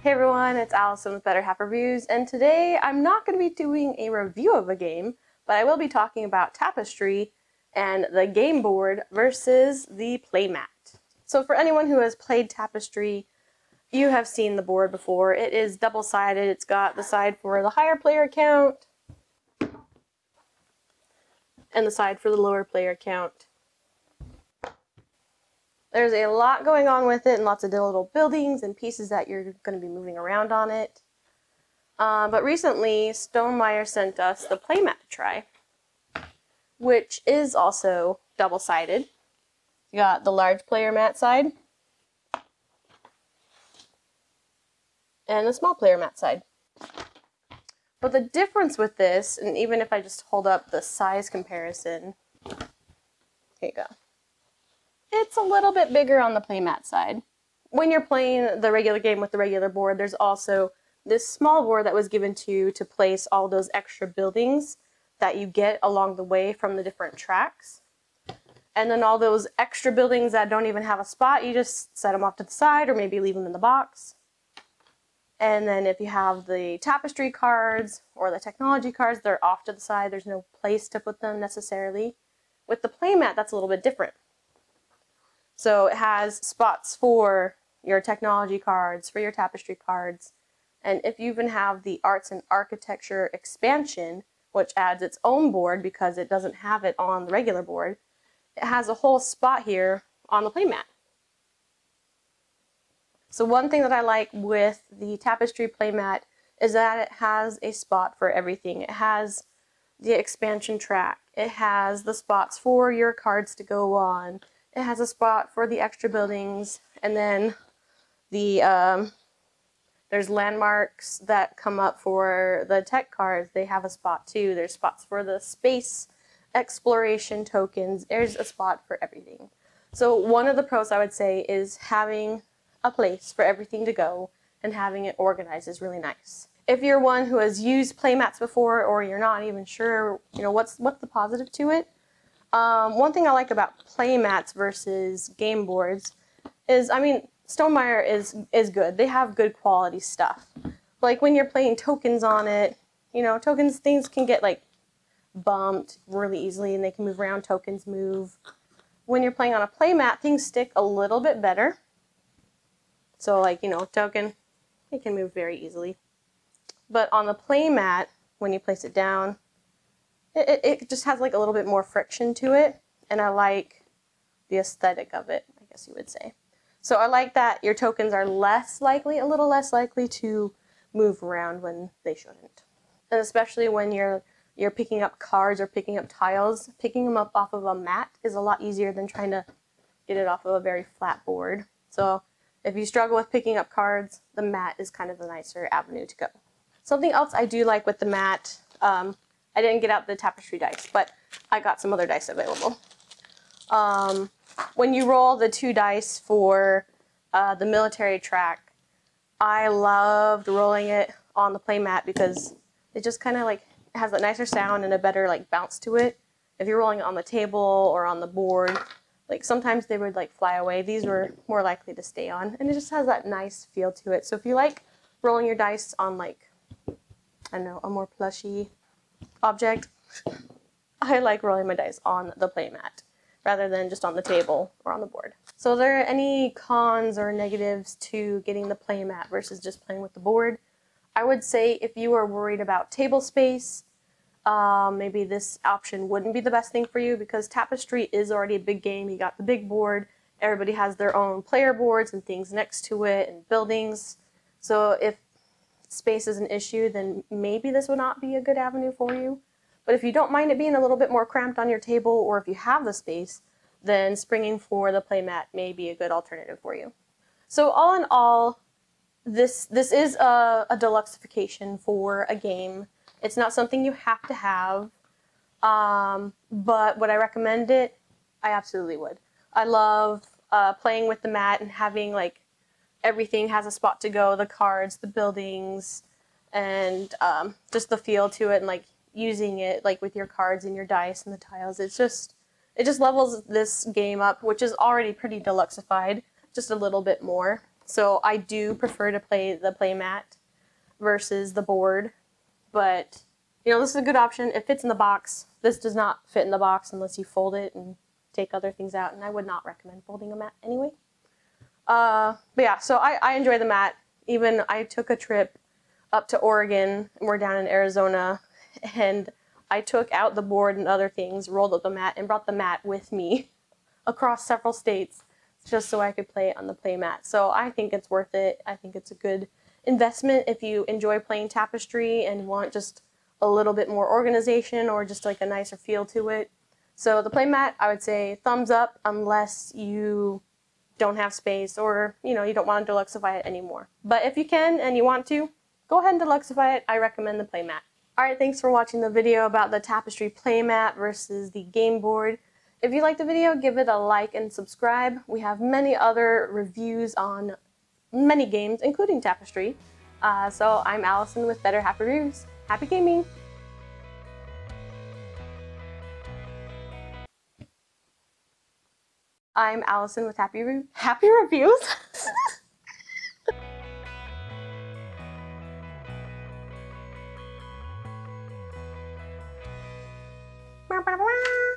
Hey everyone, it's Allison with Better Half Reviews, and today I'm not going to be doing a review of a game, but I will be talking about Tapestry and the game board versus the Playmat. So for anyone who has played Tapestry, you have seen the board before. It is double-sided. It's got the side for the higher player count and the side for the lower player count. There's a lot going on with it and lots of little buildings and pieces that you're going to be moving around on it. But recently, Stonemaier sent us the Playmat to try, which is also double-sided. You got the large player mat side and the small player mat side. But the difference with this, and even if I just hold up the size comparison, here you go. It's a little bit bigger on the Playmat side. When you're playing the regular game with the regular board, there's also this small board that was given to you to place all those extra buildings that you get along the way from the different tracks. And then all those extra buildings that don't even have a spot, you just set them off to the side or maybe leave them in the box. And then if you have the Tapestry cards or the technology cards, they're off to the side. There's no place to put them necessarily. With the Playmat, that's a little bit different. So it has spots for your technology cards, for your Tapestry cards, and if you even have the Arts and Architecture expansion, which adds its own board because it doesn't have it on the regular board, it has a whole spot here on the Playmat. So one thing that I like with the Tapestry Playmat is that it has a spot for everything. It has the expansion track, it has the spots for your cards to go on, it has a spot for the extra buildings, and then the there's landmarks that come up for the tech cards. They have a spot too. There's spots for the space exploration tokens. There's a spot for everything. So one of the pros I would say is having a place for everything to go and having it organized is really nice. If you're one who has used Playmats before or you're not even sure, what's the positive to it, one thing I like about Playmats versus game boards is, Stonemaier is good. They have good quality stuff. Like when you're playing tokens on it, things can get like bumped really easily and they can move around, tokens move. When you're playing on a Playmat, things stick a little bit better. So like, token, it can move very easily. But on the Playmat, when you place it down, it just has like a little bit more friction to it, and I like the aesthetic of it, I guess you would say. So I like that your tokens are a little less likely to move around when they shouldn't. And especially when you're picking up cards or picking up tiles, picking them up off of a mat is a lot easier than trying to get it off of a very flat board. So if you struggle with picking up cards, the mat is kind of the nicer avenue to go. Something else I do like with the mat, I didn't get out the Tapestry dice, but I got some other dice available. When you roll the 2 dice for the military track, I loved rolling it on the Playmat because it just kind of like has a nicer sound and a better like bounce to it. If you're rolling it on the table or on the board, like sometimes they would like fly away. These were more likely to stay on, and it just has that nice feel to it. So if you like rolling your dice on like, I don't know, a more plushy object, I like rolling my dice on the Playmat rather than just on the table or on the board. So are there any cons or negatives to getting the Playmat versus just playing with the board? I would say if you are worried about table space, maybe this option wouldn't be the best thing for you because Tapestry is already a big game. You got the big board, everybody has their own player boards and things next to it and buildings. So if space is an issue, then maybe this would not be a good avenue for you. But if you don't mind it being a little bit more cramped on your table, or if you have the space, then springing for the Playmat may be a good alternative for you. So all in all, this is a deluxeification for a game. It's not something you have to have, but would I recommend it? I absolutely would. I love playing with the mat and having like everything has a spot to go, the cards, the buildings, and just the feel to it, and like using it like with your cards and your dice and the tiles. It just levels this game up, which is already pretty deluxeified, just a little bit more. So I do prefer to play the playmat versus the board, but you know, this is a good option. It fits in the box. This does not fit in the box unless you fold it and take other things out, and I would not recommend folding a mat anyway. But yeah, so I enjoy the mat. Even I took a trip up to Oregon, and we're down in Arizona, and I took out the board and other things, rolled up the mat, and brought the mat with me across several states just so I could play on the playmat. So I think it's worth it. I think it's a good investment if you enjoy playing Tapestry and want just a little bit more organization or just like a nicer feel to it. So the playmat, I would say thumbs up unless you don't have space or you don't want to deluxify it anymore. But if you can and you want to, go ahead and deluxify it. I recommend the playmat. Alright, thanks for watching the video about the Tapestry playmat versus the game board. If you liked the video, give it a like and subscribe. We have many other reviews on many games, including Tapestry. So I'm Allison with Better Happy Reviews. Happy gaming! I'm Allison with Happy Reviews. Blah, blah, blah.